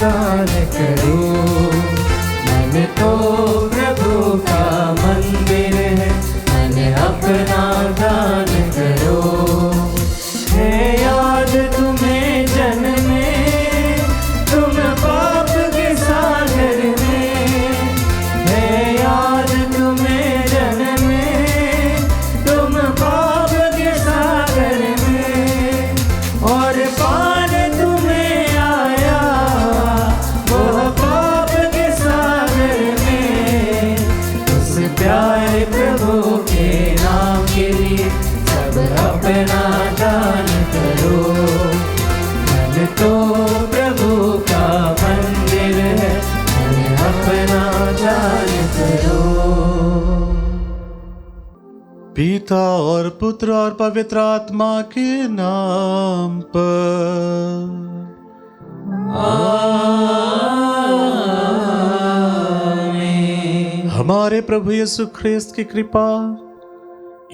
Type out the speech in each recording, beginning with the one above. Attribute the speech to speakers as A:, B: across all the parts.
A: दान करो। मन तो प्रभु का मंदिर है, मन अपना दान करो। है याद तुम्हें जन्म में, तुम पाप के सागर में। है याद तुम्हें जन्म में, तुम पाप के सागर में। और पार तुम्हें आया वह पाप के सागर में। उस प्यारे प्रभु के नाम के लिए सब अपना दान करो। मन तो प्रभु का मंदिर है, मन अपना दान करो।
B: पिता और पुत्र और पवित्र आत्मा के नाम पर।
A: आमीन।
B: हमारे प्रभु यीशु ख्रिस्त की कृपा,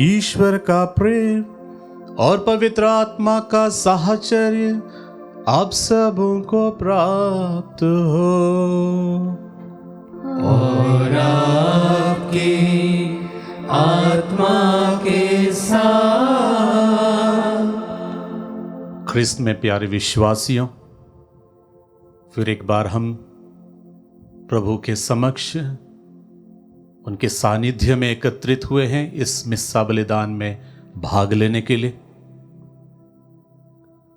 B: ईश्वर का प्रेम और पवित्र आत्मा का साहचर्य आप सबों को प्राप्त हो।
A: और आपकी आत्मा के साथ।
B: ख्रिस्त में प्यारे विश्वासियों, फिर एक बार हम प्रभु के समक्ष उनके सानिध्य में एकत्रित हुए हैं इस मिस्सा बलिदान में भाग लेने के लिए।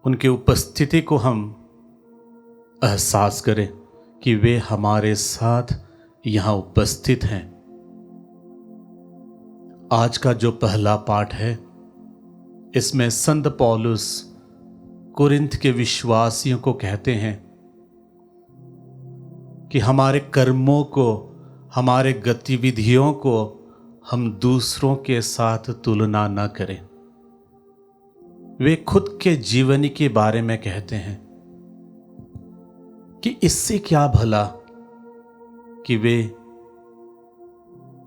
B: उनकी उपस्थिति को हम एहसास करें कि वे हमारे साथ यहाँ उपस्थित हैं। आज का जो पहला पाठ है, इसमें संत पौलुस कुरिन्थ के विश्वासियों को कहते हैं कि हमारे कर्मों को, हमारे गतिविधियों को हम दूसरों के साथ तुलना न करें। वे खुद के जीवनी के बारे में कहते हैं कि इससे क्या भला कि वे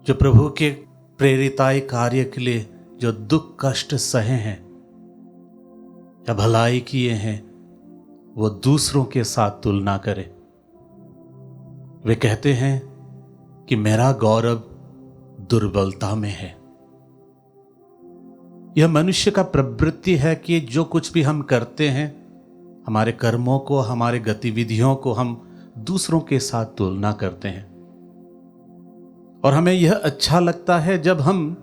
B: जो प्रभु के प्रेरिताई कार्य के लिए जो दुख कष्ट सहे हैं या भलाई किए हैं, वो दूसरों के साथ तुलना करें। वे कहते हैं कि मेरा गौरव दुर्बलता में है। यह मनुष्य का प्रवृत्ति है कि जो कुछ भी हम करते हैं, हमारे कर्मों को, हमारे गतिविधियों को हम दूसरों के साथ तुलना करते हैं। और हमें यह अच्छा लगता है जब हम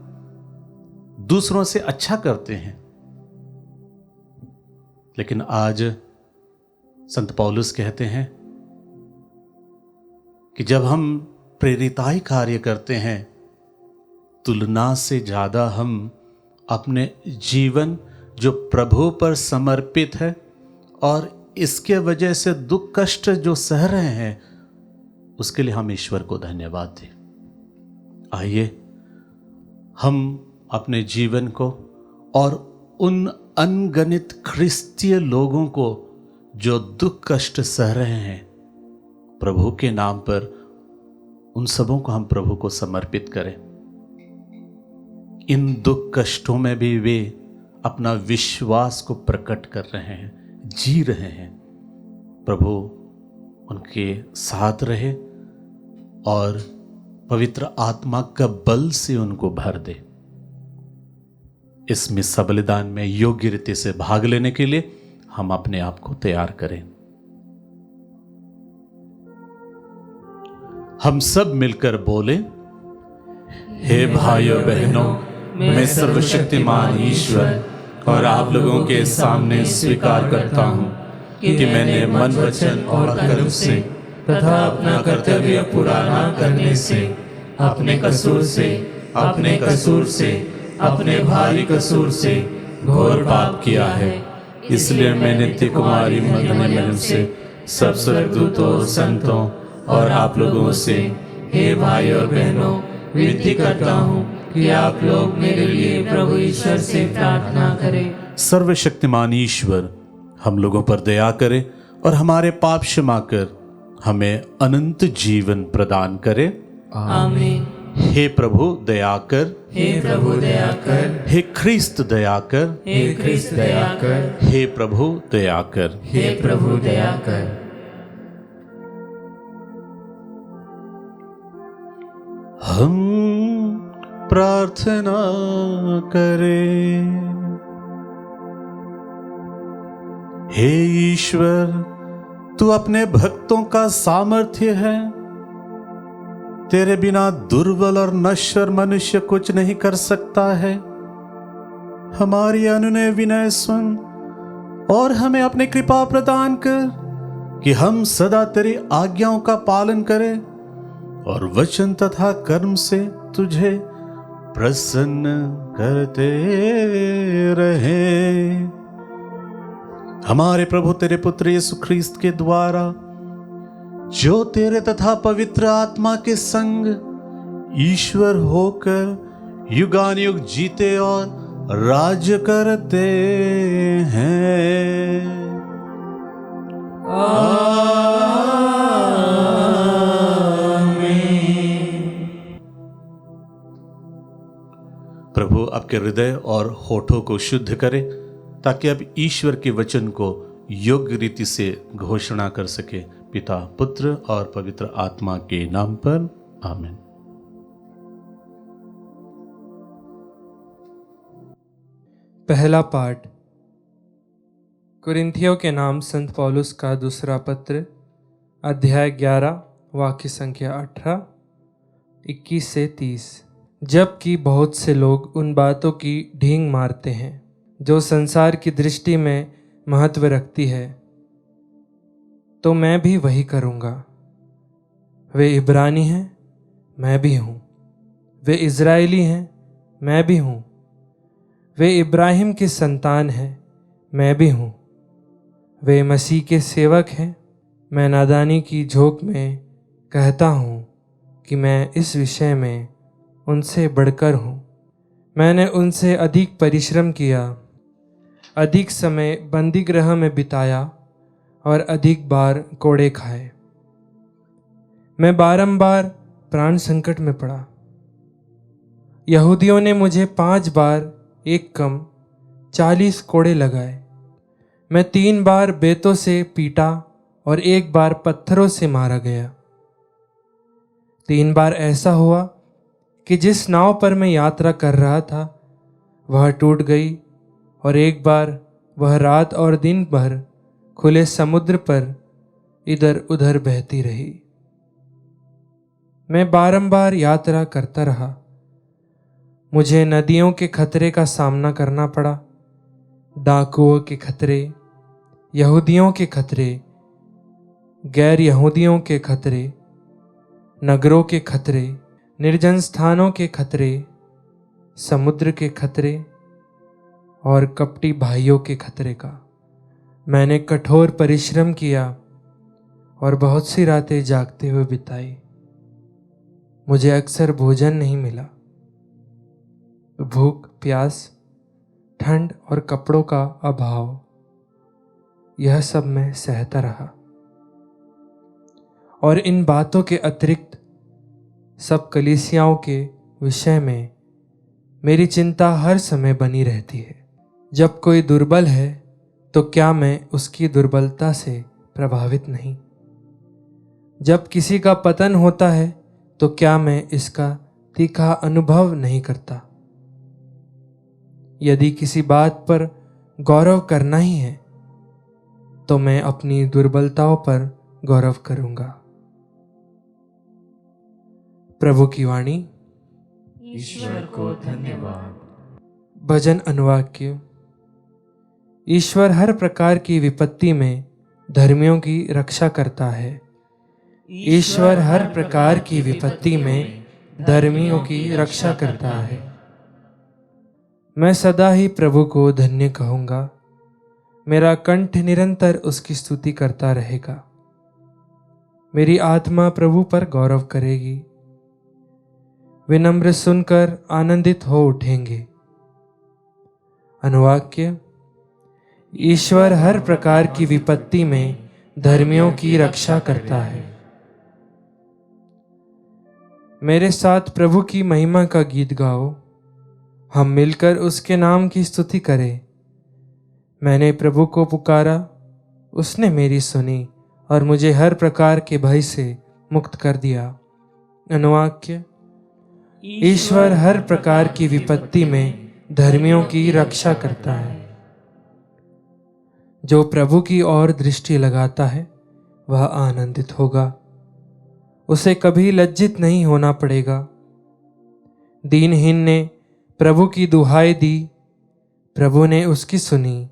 B: दूसरों से अच्छा करते हैं। लेकिन आज संत पौलुस कहते हैं कि जब हम प्रेरिताई कार्य करते हैं, तुलना से ज्यादा हम अपने जीवन जो प्रभु पर समर्पित है और इसके वजह से दुख कष्ट जो सह रहे हैं, उसके लिए हम ईश्वर को धन्यवाद दें। आइए हम अपने जीवन को और उन अनगणित ख्रिस्तीय लोगों को जो दुख कष्ट सह रहे हैं, प्रभु के नाम पर उन सबों को हम प्रभु को समर्पित करें। इन दुख कष्टों में भी वे अपना विश्वास को प्रकट कर रहे हैं, जी रहे हैं। प्रभु उनके साथ रहे और पवित्र आत्मा का बल से उनको भर दे। इस मिस्सा बलिदान में योग्य रीति से भाग लेने के लिए हम अपने आप को तैयार करें। हम सब मिलकर बोले, हे भाइयों बहनों, मैं सर्वशक्तिमान ईश्वर और आप लोगों के सामने स्वीकार करता हूं कि मैंने मन, वचन और कर्म से तथा अपना कर्तव्य पूरा न करने से, अपने कसूर से, अपने भारी कसूर से घोर पाप किया है। इसलिए मैं नित्य कुमारी मदन से सब स्वर्गदूतों, संतों और आप लोगों से, हे भाई और बहनों, विनती करता हूँ कि आप लोग मेरे लिए प्रभु ईश्वर से प्रार्थना करें। सर्वशक्तिमान ईश्वर हम लोगों पर दया करे और हमारे पाप क्षमा कर हमें अनंत जीवन प्रदान करे।
A: आमीन।
B: हे प्रभु दया कर,
A: हे प्रभु दया कर,
B: हे ख्रिस्त दया कर,
A: हे ख्रिस्त दया कर,
B: हे प्रभु दया कर,
A: हे प्रभु दया कर।
B: हम प्रार्थना करें। हे ईश्वर, तू अपने भक्तों का सामर्थ्य है। तेरे बिना दुर्बल और नश्वर मनुष्य कुछ नहीं कर सकता है। हमारी अनुनय विनय सुन और हमें अपनी कृपा प्रदान कर कि हम सदा तेरी आज्ञाओं का पालन करें और वचन तथा कर्म से तुझे प्रसन्न करते रहें। हमारे प्रभु तेरे पुत्र यीशु ख्रीस्त के द्वारा, जो तेरे तथा पवित्र आत्मा के संग ईश्वर होकर युगानुयुग जीते और राज्य करते हैं। प्रभु आपके हृदय और होठों को शुद्ध करे, ताकि अब ईश्वर के वचन को योग्य रीति से घोषणा कर सके। पिता, पुत्र और पवित्र आत्मा के नाम पर आमीन।
C: पहला पाठ कुरिन्थियों के नाम संत पौलुस का दूसरा पत्र, अध्याय 11, वाक्य संख्या 18, 21 से 30। जबकि बहुत से लोग उन बातों की ढींग मारते हैं जो संसार की दृष्टि में महत्व रखती है, तो मैं भी वही करूँगा। वे इब्रानी हैं, मैं भी हूँ। वे इज़राइली हैं, मैं भी हूँ। वे इब्राहिम की संतान हैं, मैं भी हूँ। वे मसीह के सेवक हैं। मैं नादानी की झोंक में कहता हूँ कि मैं इस विषय में उनसे बढ़कर हूँ। मैंने उनसे अधिक परिश्रम किया, अधिक समय बंदीगृह में बिताया और अधिक बार कोड़े खाए। मैं बारंबार प्राण संकट में पड़ा। यहूदियों ने मुझे 5 बार एक कम 40 कोड़े लगाए। मैं 3 बार बेतों से पीटा और 1 बार पत्थरों से मारा गया। 3 बार ऐसा हुआ कि जिस नाव पर मैं यात्रा कर रहा था वह टूट गई, और 1 बार वह रात और दिन भर खुले समुद्र पर इधर उधर बहती रही। मैं बारंबार यात्रा करता रहा। मुझे नदियों के खतरे का सामना करना पड़ा, डाकुओं के खतरे, यहूदियों के खतरे, गैर यहूदियों के खतरे, नगरों के खतरे, निर्जन स्थानों के खतरे, समुद्र के खतरे और कपटी भाइयों के खतरे का। मैंने कठोर परिश्रम किया और बहुत सी रातें जागते हुए बिताई। मुझे अक्सर भोजन नहीं मिला। भूख, प्यास, ठंड और कपड़ों का अभाव, यह सब मैं सहता रहा। और इन बातों के अतिरिक्त सब कलीसियाओं के विषय में मेरी चिंता हर समय बनी रहती है। जब कोई दुर्बल है तो क्या मैं उसकी दुर्बलता से प्रभावित नहीं? जब किसी का पतन होता है तो क्या मैं इसका तीखा अनुभव नहीं करता? यदि किसी बात पर गौरव करना ही है तो मैं अपनी दुर्बलताओं पर गौरव करूंगा। प्रभु की वाणी।
A: ईश्वर को धन्यवाद।
C: भजन अनुवाक्य। ईश्वर हर प्रकार की विपत्ति में धर्मियों की रक्षा करता है। ईश्वर हर प्रकार की विपत्ति में धर्मियों की रक्षा करता है। मैं सदा ही प्रभु को धन्य कहूँगा। मेरा कंठ निरंतर उसकी स्तुति करता रहेगा। मेरी आत्मा प्रभु पर गौरव करेगी। विनम्र सुनकर आनंदित हो उठेंगे। अनुवाक्य। ईश्वर हर प्रकार की विपत्ति में धर्मियों की रक्षा करता है। मेरे साथ प्रभु की महिमा का गीत गाओ। हम मिलकर उसके नाम की स्तुति करें। मैंने प्रभु को पुकारा, उसने मेरी सुनी और मुझे हर प्रकार के भय से मुक्त कर दिया। अनुवाक्य। ईश्वर हर प्रकार की विपत्ति में धर्मियों की रक्षा करता है। जो प्रभु की ओर दृष्टि लगाता है वह आनंदित होगा, उसे कभी लज्जित नहीं होना पड़ेगा। दीनहीन ने प्रभु की दुहाई दी, प्रभु ने उसकी सुनी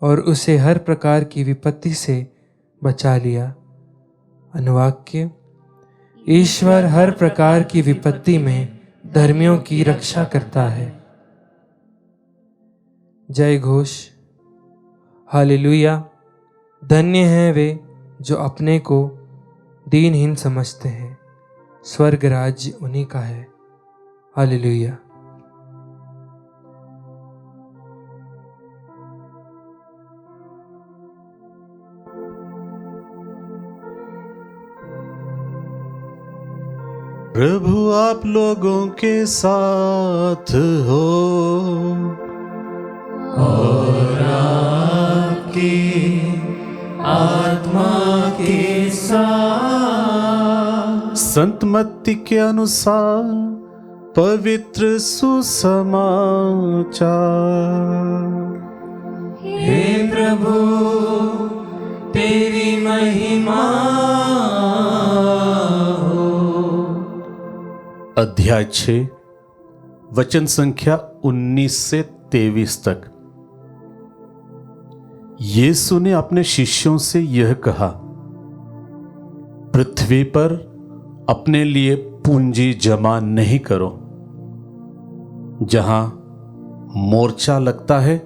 C: और उसे हर प्रकार की विपत्ति से बचा लिया। अनुवाक्य: ईश्वर हर प्रकार की विपत्ति में धर्मियों की रक्षा करता है। जय घोष। हालेलुया। धन्य हैं वे जो अपने को दीनहीन समझते हैं, स्वर्ग राज्य उन्हीं का है। हालेलुया।
B: प्रभु आप लोगों के साथ हो
A: और आपकी आत्मा के साथ।
B: संत मत्ती के अनुसार पवित्र सुसमाचार।
A: हे प्रभु तेरी महिमा हो।
B: अध्याय 6 वचन संख्या 19 से 23 तक। यीशु ने अपने शिष्यों से यह कहा, पृथ्वी पर अपने लिए पूंजी जमा नहीं करो, जहां मोर्चा लगता है,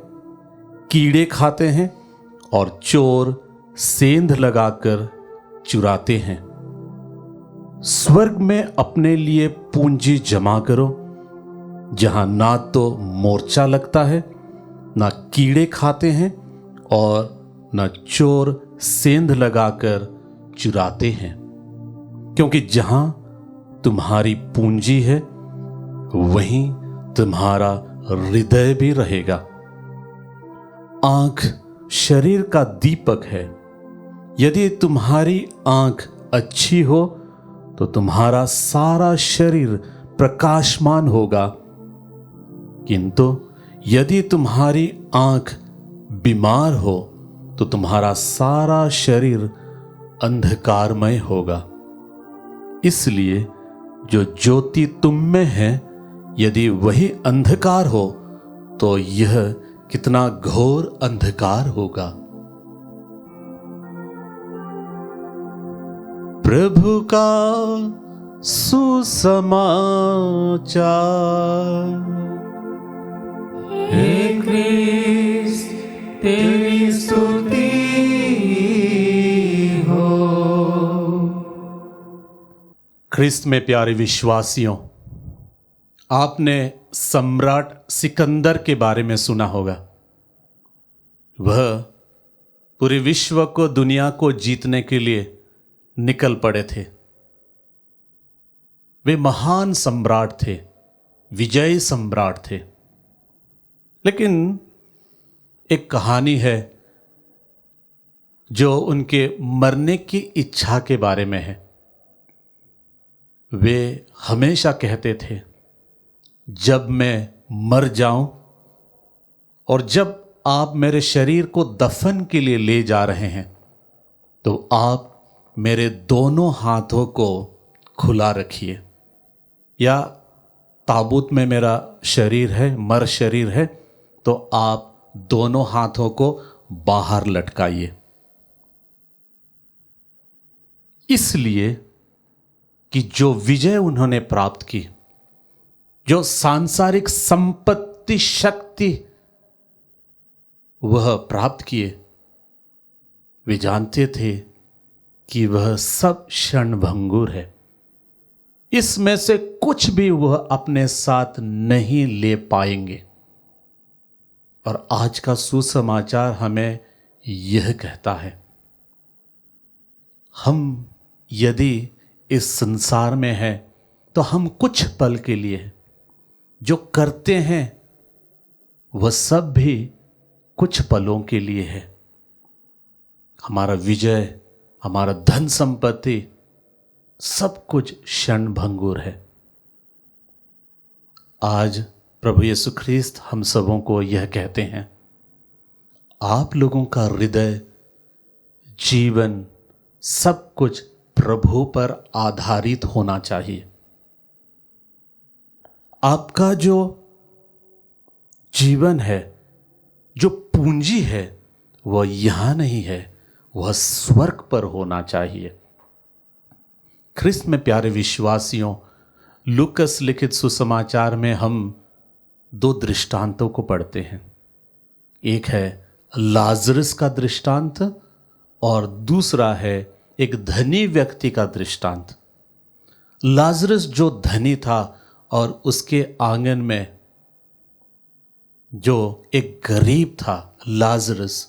B: कीड़े खाते हैं और चोर सेंध लगाकर चुराते हैं। स्वर्ग में अपने लिए पूंजी जमा करो, जहां ना तो मोर्चा लगता है, ना कीड़े खाते हैं और न चोर सेंध लगाकर चुराते हैं, क्योंकि जहां तुम्हारी पूंजी है वहीं तुम्हारा हृदय भी रहेगा। आंख शरीर का दीपक है। यदि तुम्हारी आंख अच्छी हो तो तुम्हारा सारा शरीर प्रकाशमान होगा, किंतु यदि तुम्हारी आंख बीमार हो तो तुम्हारा सारा शरीर अंधकारमय होगा। इसलिए जो ज्योति तुम में है, यदि वही अंधकार हो तो यह कितना घोर अंधकार होगा। प्रभु का सुसमाचार।
A: हे क्रिस्त तेरी स्तुति हो।
B: ख्रिस्त में प्यारे विश्वासियों, आपने सम्राट सिकंदर के बारे में सुना होगा। वह पूरे विश्व को, दुनिया को जीतने के लिए निकल पड़े थे। वे महान सम्राट थे, विजयी सम्राट थे। लेकिन एक कहानी है जो उनके मरने की इच्छा के बारे में है। वे हमेशा कहते थे, जब मैं मर जाऊं और जब आप मेरे शरीर को दफन के लिए ले जा रहे हैं, तो आप मेरे दोनों हाथों को खुला रखिए, या ताबूत में मेरा शरीर है, मर शरीर है, तो आप दोनों हाथों को बाहर लटकाइए। इसलिए कि जो विजय उन्होंने प्राप्त की, जो सांसारिक संपत्ति शक्ति वह प्राप्त किए, वे जानते थे कि वह सब क्षणभंगुर है। इसमें से कुछ भी वह अपने साथ नहीं ले पाएंगे। और आज का सुसमाचार हमें यह कहता है, हम यदि इस संसार में हैं तो हम कुछ पल के लिए जो करते हैं वह सब भी कुछ पलों के लिए है। हमारा विजय, हमारा धन संपत्ति, सब कुछ क्षणभंगुर है। आज प्रभु यीशु ख्रीस्त हम सबों को यह कहते हैं, आप लोगों का हृदय, जीवन, सब कुछ प्रभु पर आधारित होना चाहिए। आपका जो जीवन है, जो पूंजी है, वह यहां नहीं है, वह स्वर्ग पर होना चाहिए। ख्रिस्त में प्यारे विश्वासियों, लूकस लिखित सुसमाचार में हम 2 दृष्टांतों को पढ़ते हैं। एक है लाजरस का दृष्टांत और दूसरा है एक धनी व्यक्ति का दृष्टांत। लाजरस जो धनी था और उसके आंगन में जो एक गरीब था, लाजरस,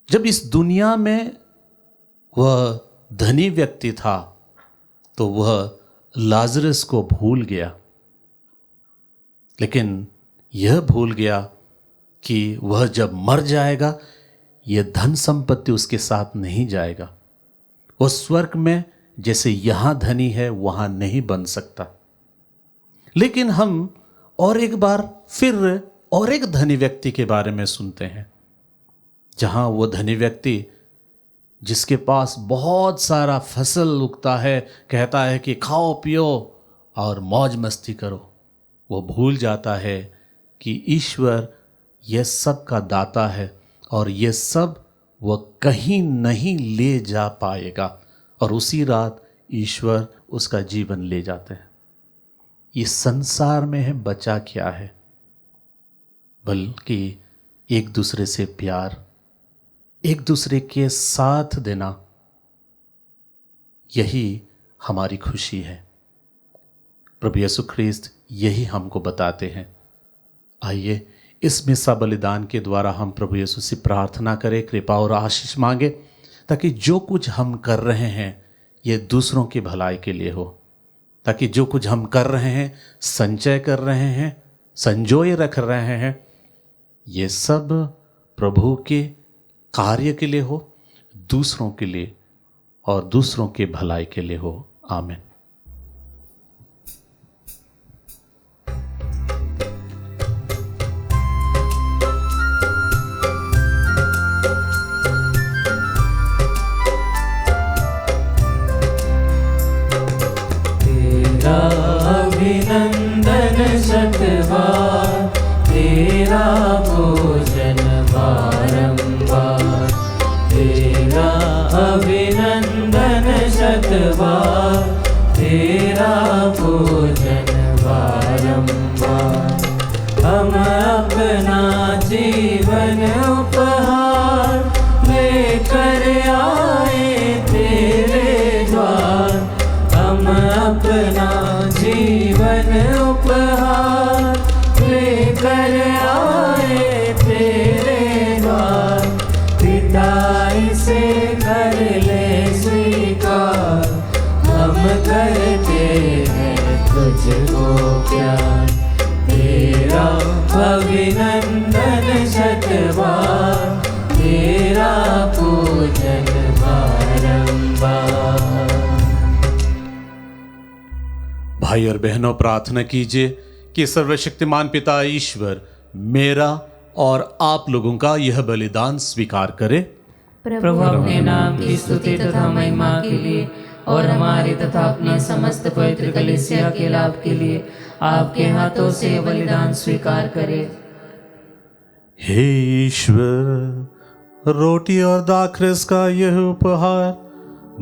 B: जब इस दुनिया में वह धनी व्यक्ति था तो वह लाजरस को भूल गया, लेकिन यह भूल गया कि वह जब मर जाएगा यह धन संपत्ति उसके साथ नहीं जाएगा। वह स्वर्ग में जैसे यहां धनी है वहां नहीं बन सकता। लेकिन हम और एक बार फिर और एक धनी व्यक्ति के बारे में सुनते हैं, जहां वो धनी व्यक्ति जिसके पास बहुत सारा फसल उगता है, कहता है कि खाओ पियो और मौज मस्ती करो। वो भूल जाता है कि ईश्वर यह सब का दाता है और यह सब वह कहीं नहीं ले जा पाएगा, और उसी रात ईश्वर उसका जीवन ले जाते हैं। इस संसार में है बचा क्या है, बल्कि एक दूसरे से प्यार, एक दूसरे के साथ देना, यही हमारी खुशी है। प्रभु यीशु ख्रीस्त यही हमको बताते हैं। आइए इस मिसा बलिदान के द्वारा हम प्रभु यीशु से प्रार्थना करें, कृपा और आशीष मांगे, ताकि जो कुछ हम कर रहे हैं ये दूसरों की भलाई के लिए हो, ताकि जो कुछ हम कर रहे हैं, संचय कर रहे हैं, संजोए रख रहे हैं, ये सब प्रभु के कार्य के लिए हो, दूसरों के लिए और दूसरों के भलाई के लिए हो। आमीन।
A: तेरा अभिनंदन शतबार, तेरा भोजन बारंबार। तेरा अभिनंदन शतबार, तेरा भोजन बारंबार। हम अपना जीवन उपहार लेकर आए तेरे द्वार। हम अपना जीवन उपहार लेकर आए तेरे द्वार। पिता इसे कर ले स्वीकार, हम करते हैं तुझको प्यार। तेरा अभिनंदन शतबार, तेरा पूजन बारंबार।
B: भाई और बहनों, प्रार्थना कीजिए कि सर्वशक्तिमान पिता ईश्वर मेरा और आप लोगों का यह बलिदान स्वीकार करे।
A: प्रभु अपने नाम की स्तुति तथा महिमा के लिए और हमारे तथा अपने समस्त पवित्र कलीसिया के लाभ के लिए आपके हाथों से बलिदान स्वीकार करे।
B: हे ईश्वर, रोटी और दाखरस का यह उपहार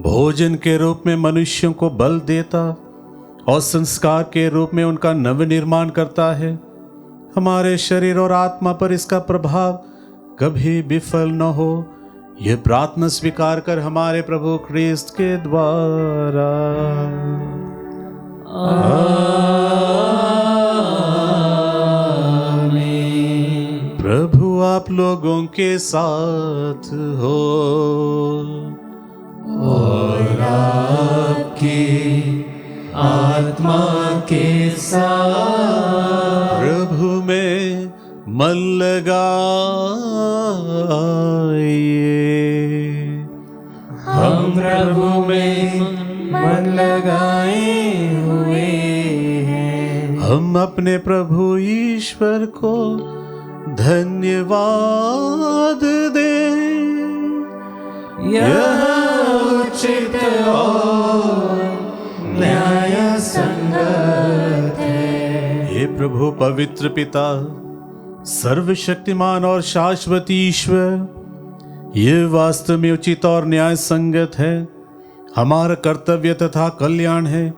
B: भोजन के रूप में मनुष्यों को बल देता और संस्कार के रूप में उनका नवनिर्माण करता है। हमारे शरीर और आत्मा पर इसका प्रभाव कभी विफल न हो, यह प्रार्थना स्वीकार कर हमारे प्रभु ख्रीस्त के द्वारा।
A: आमीन।
B: प्रभु आप लोगों के साथ हो
A: और आपकी आत्मा के साथ।
B: प्रभु में मन लगाइए।
A: हम प्रभु में मन लगाए हुए हैं।
B: हम अपने प्रभु ईश्वर को धन्यवाद दें।
A: यह उचित और न्याय संगत है।
B: हे प्रभु पवित्र पिता, सर्वशक्तिमान और शाश्वत ईश्वर, ये वास्तव में उचित और न्याय संगत है, हमारा कर्तव्य तथा कल्याण है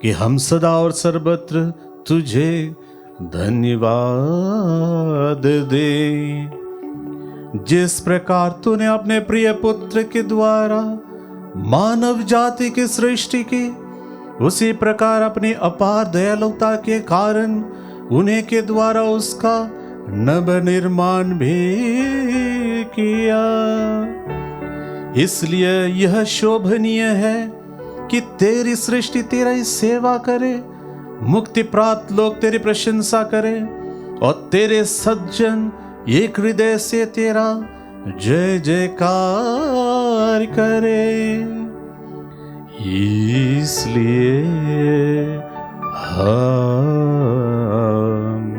B: कि हम सदा और सर्वत्र तुझे धन्यवाद दे। जिस प्रकार तूने अपने प्रिय पुत्र के द्वारा मानव जाति की सृष्टि की, उसी प्रकार अपनी अपार दयालुता के कारण उन्हें के द्वारा उसका नव निर्माण भी किया। इसलिए यह शोभनीय है कि तेरी सृष्टि तेरा ही सेवा करे, मुक्ति प्राप्त लोग तेरी प्रशंसा करें और तेरे सज्जन एक हृदय से तेरा जय जयकार करे। इसलिए हम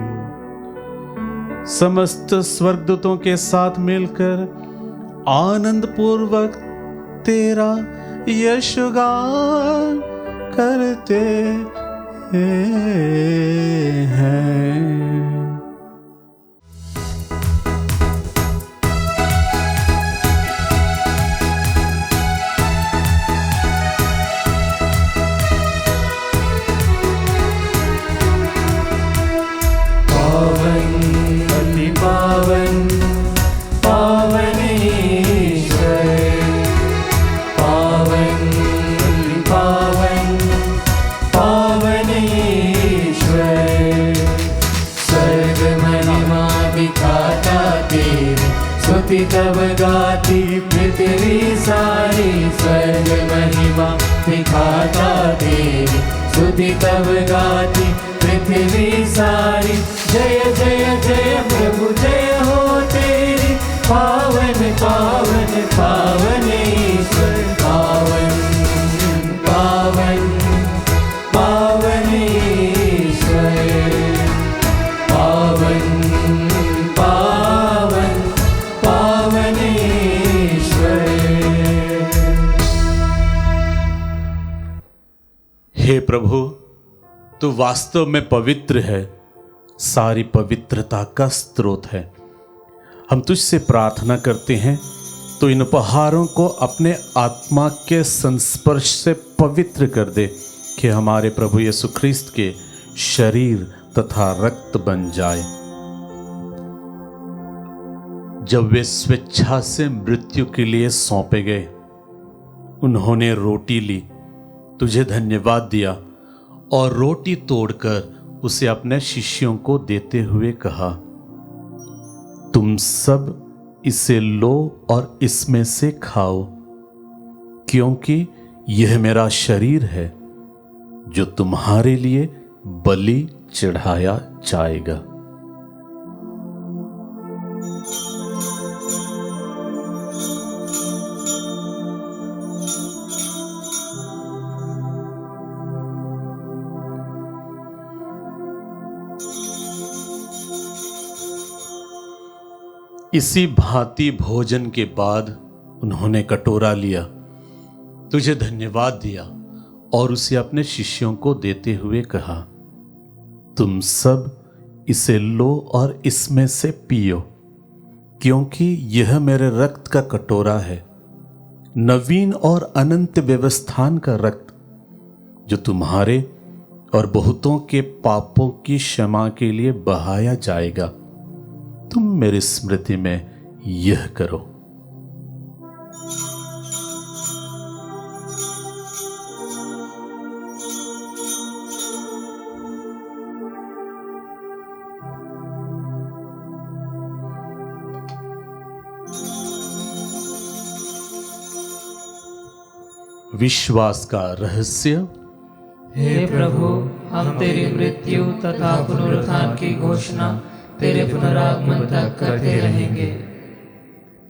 B: समस्त स्वर्गदूतों के साथ मिलकर आनंद पूर्वक तेरा यशगान करते हैं।
A: तब गाती पृथ्वी सारी, स्वर्ग महिमा दिखाता तेरी। स्तुति तब गाती पृथ्वी सारी, जय जय जय प्रभु जय हो तेरी। पावन पावन पावन ईश्वर, पावन पावन पावन ईश्वर, पावन पावन पावन ईश्वर।
B: हे प्रभु, तू वास्तव में पवित्र है, सारी पवित्रता का स्रोत है। हम तुझसे प्रार्थना करते हैं तो इन उपहारों को अपने आत्मा के संस्पर्श से पवित्र कर दे कि हमारे प्रभु यीशु ख्रिस्त के शरीर तथा रक्त बन जाए। जब वे स्वेच्छा से मृत्यु के लिए सौंपे गए, उन्होंने रोटी ली, तुझे धन्यवाद दिया और रोटी तोड़कर उसे अपने शिष्यों को देते हुए कहा, तुम सब इसे लो और इसमें से खाओ, क्योंकि यह मेरा शरीर है जो तुम्हारे लिए बलि चढ़ाया जाएगा। इसी भांति भोजन के बाद उन्होंने कटोरा लिया, तुझे धन्यवाद दिया और उसे अपने शिष्यों को देते हुए कहा, तुम सब इसे लो और इसमें से पियो, क्योंकि यह मेरे रक्त का कटोरा है, नवीन और अनंत व्यवस्थान का रक्त, जो तुम्हारे और बहुतों के पापों की क्षमा के लिए बहाया जाएगा। तुम मेरी स्मृति में यह करो। विश्वास का रहस्य।
A: हे प्रभु, हम तेरी मृत्यु तथा पुनरुत्थान की घोषणा तेरे पुनरागमन तक करते रहेंगे।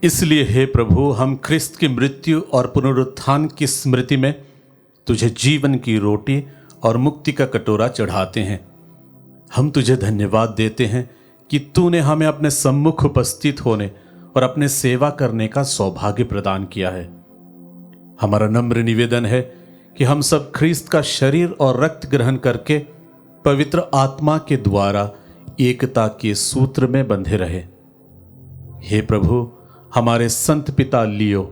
B: इसलिए हे प्रभु, हम ख्रिस्त की मृत्यु और पुनरुत्थान की स्मृति में तुझे जीवन की रोटी और मुक्ति का कटोरा चढ़ाते हैं। हम तुझे धन्यवाद देते हैं कि तूने हमें अपने सम्मुख उपस्थित होने और अपने सेवा करने का सौभाग्य प्रदान किया है। हमारा नम्र निवेदन है कि हम सब ख्रीस्त का शरीर और रक्त ग्रहण करके पवित्र आत्मा के द्वारा एकता के सूत्र में बंधे रहे। हे प्रभु, हमारे संत पिता लियो,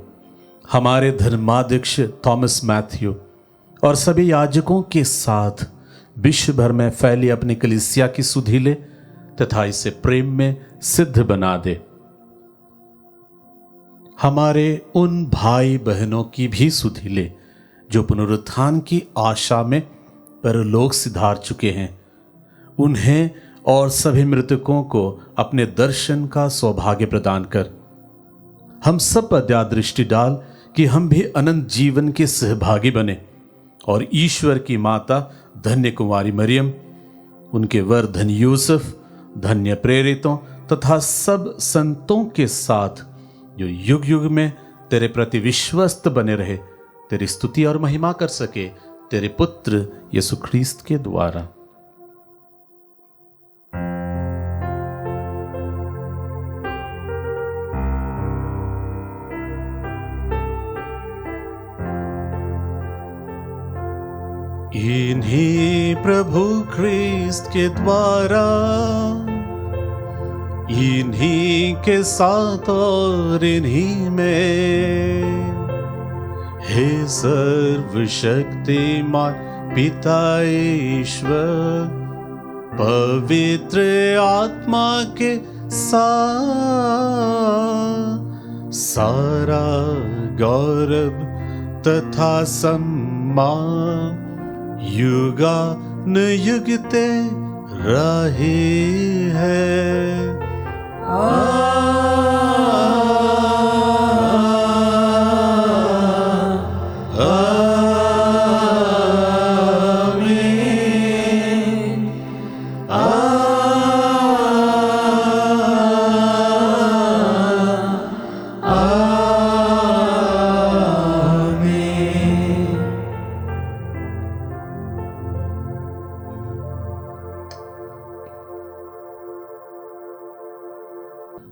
B: हमारे धर्माध्यक्ष थॉमस मैथ्यू और सभी याजकों के साथ विश्व भर में फैली अपनी कलीसिया की सुधि ले तथा इसे प्रेम में सिद्ध बना दे। हमारे उन भाई बहनों की भी सुधि ले जो पुनरुत्थान की आशा में परलोक सिधार चुके हैं। उन्हें और सभी मृतकों को अपने दर्शन का सौभाग्य प्रदान कर। हम सब पर दया दृष्टि डाल कि हम भी अनंत जीवन के सहभागी बने और ईश्वर की माता धन्य कुमारी मरियम, उनके वर धन्य यूसुफ, धन्य प्रेरितों तथा सब संतों के साथ जो युग युग में तेरे प्रति विश्वस्त बने रहे, तेरी स्तुति और महिमा कर सके तेरे पुत्र यीशु ख्रीस्त के द्वारा। इन्हीं प्रभु ख्रीस्त के द्वारा, इन्हीं के साथ और इन्हीं में, हे सर्वशक्तिमान पिता ईश्वर, पवित्र आत्मा के साथ सारा गौरव तथा सम्मान युगान युग ते रहे है।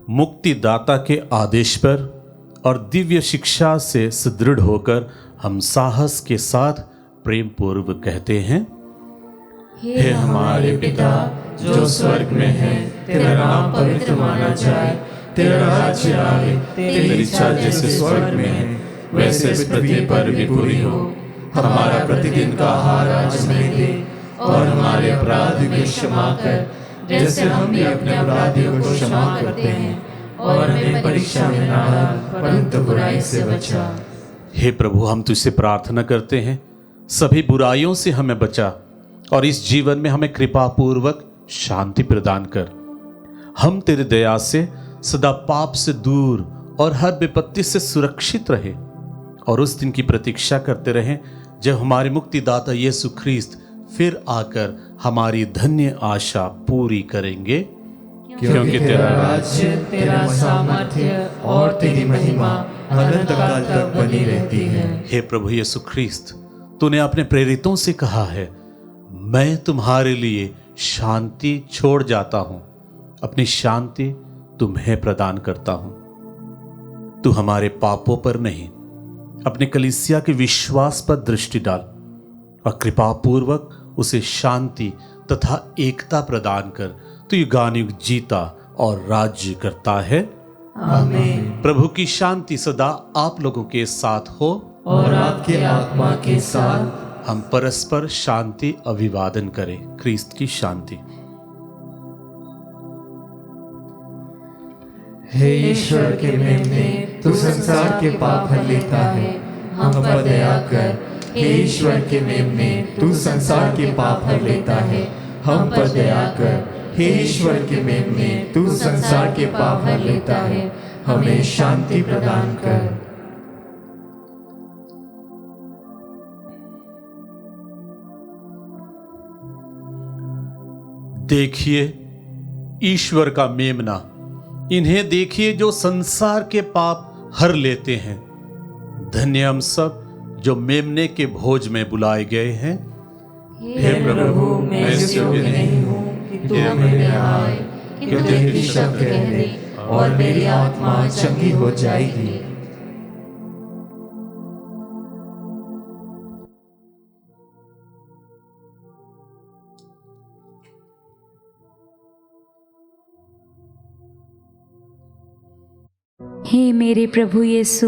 B: मुक्तिदाता के आदेश पर और दिव्य शिक्षा से सुदृढ़ होकर हम साहस के साथ प्रेम पूर्वक कहते हैं,
A: हे हमारे पिता जो स्वर्ग में है, तेरा नाम पवित्र माना जाए, तेरा राज्य आए, तेरी इच्छा जैसे स्वर्ग में है वैसे इस पृथ्वी पर भी पूरी हो। हमारा प्रतिदिन का आहार आज हमें दे और हमारे अपराध भी क्षमा कर जैसे हम भी अपने अपराधियों को क्षमा करते हैं, और हमें परीक्षा में न डाल परंतु बुराई से बचा।
B: हे प्रभु, हम तुझसे प्रार्थना करते हैं सभी बुराइयों से हमें बचा और इस जीवन में हमें कृपा पूर्वक शांति प्रदान कर। हम तेरी दया से सदा पाप से दूर और हर विपत्ति से सुरक्षित रहे और उस दिन की प्रतीक्षा करते रहें जब हमारे मुक्तिदाता यीशु ख्रीस्त फिर आकर हमारी धन्य आशा पूरी करेंगे,
A: क्योंकि तेरा राज्य, तेरा सामर्थ्य और तेरी महिमा अनंत काल तक बनी रहती है।
B: हे प्रभु यीशु ख्रीस्त, तूने अपने प्रेरितों से कहा है, मैं तुम्हारे लिए शांति छोड़ जाता हूं, अपनी शांति तुम्हें प्रदान करता हूं। तू हमारे पापों पर नहीं, अपने कलीसिया के विश्वास पर दृष्टि डाल और कृपा पूर्वक उसे शांति तथा एकता प्रदान कर। तू युगानुयुग जीता और राज्य करता है।
A: आमीन।
B: प्रभु की शांति सदा आप लोगों के साथ हो
A: और आपके आत्मा के साथ।
B: हम परस्पर शांति अभिवादन करें। ख्रीस्त की शांति।
A: हे ईश्वर के मेमने, तू संसार के पाप हर लेता है, हम पर दया कर। हे ईश्वर के मेमने, तू संसार के पाप हर लेता है, हम पर दया कर। हे ईश्वर के मेमने, तू संसार के पाप हर लेता है, हमें शांति प्रदान कर।
B: देखिए ईश्वर का मेमना, इन्हें देखिए जो संसार के पाप हर लेते हैं। धन्य हम सब जो मेमने के भोज में बुलाए गए हैं।
A: हे प्रभु, मैं इस योग्य नहीं हूँ कि तू मेरे आए, कि तू एक ही शब्द कह दे और मेरी आत्मा चंगी हो जाएगी।
D: हे मेरे प्रभु यीशु,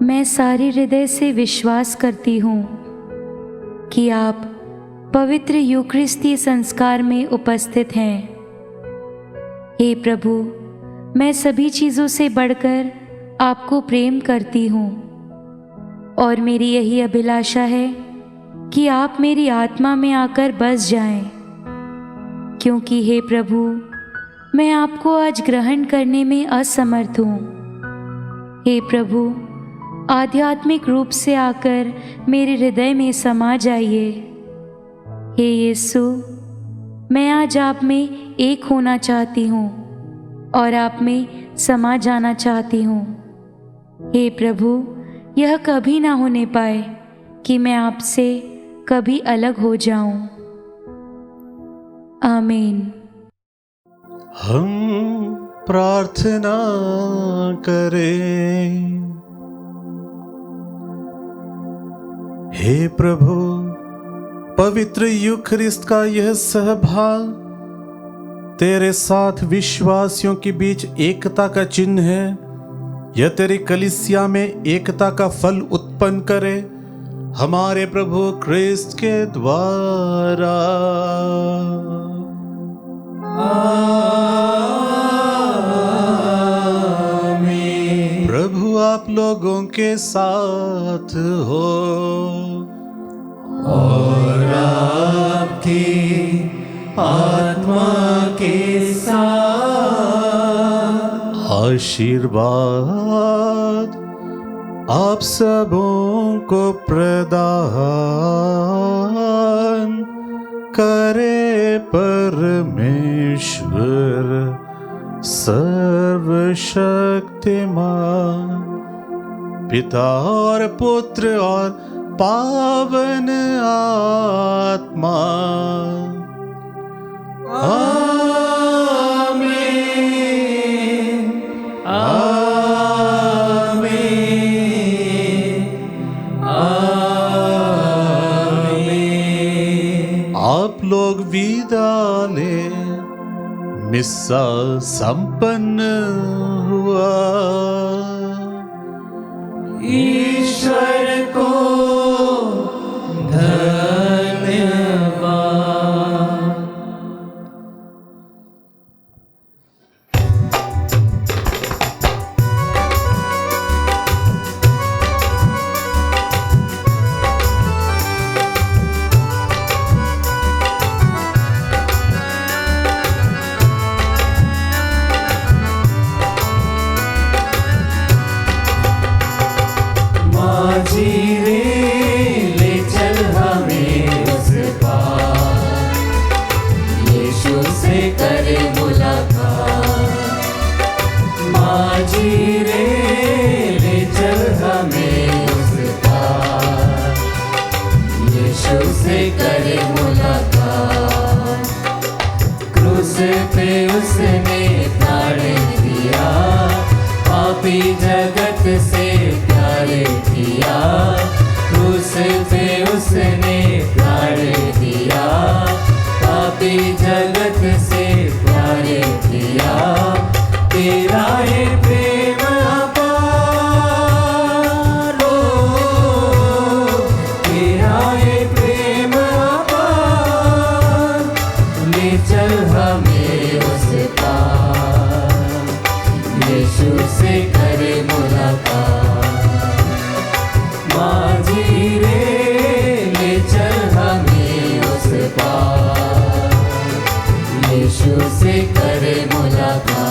D: मैं सारे हृदय से विश्वास करती हूँ कि आप पवित्र यूकरिस्ती संस्कार में उपस्थित हैं। हे प्रभु, मैं सभी चीज़ों से बढ़कर आपको प्रेम करती हूँ और मेरी यही अभिलाषा है कि आप मेरी आत्मा में आकर बस जाएं, क्योंकि हे प्रभु, मैं आपको आज ग्रहण करने में असमर्थ हूँ। हे प्रभु, आध्यात्मिक रूप से आकर मेरे हृदय में समा जाइए। हे यीशु, मैं आज आप में एक होना चाहती हूँ और आप में समा जाना चाहती हूँ। हे प्रभु, यह कभी ना होने पाए कि मैं आपसे कभी अलग हो जाऊं। आमीन।
B: हम प्रार्थना करें। हे प्रभु, पवित्र यूखरिस्त का यह सहभाग तेरे साथ विश्वासियों के बीच एकता का चिन्ह है। यह तेरी कलीसिया में एकता का फल उत्पन्न करे, हमारे प्रभु क्रिस्त के द्वारा। आमीन। प्रभु आप लोगों के साथ हो
A: और आपकी आत्मा के साथ।
B: आशीर्वाद आप सबों को प्रदान करे परमेश्वर सर्वशक्तिमान, पिता और पुत्र और पावन आत्मा।
A: आमीन। आमीन। आमीन।
B: आप लोग विदा ले, मिस्सा संपन्न हुआ।
A: ईश्वर को धन्यवाद। जगत से प्यार किया, क्रूस पे उसने प्यार दिया। पापी जगत से प्यार किया, तेरा है प्रेम अपार, तेरा है प्रेम अपार। ले चल हमें उस पार, यीशु से करे मुलाकात। माझी रे ले चल हमें उस पार, यीशु से करे मुलाकात।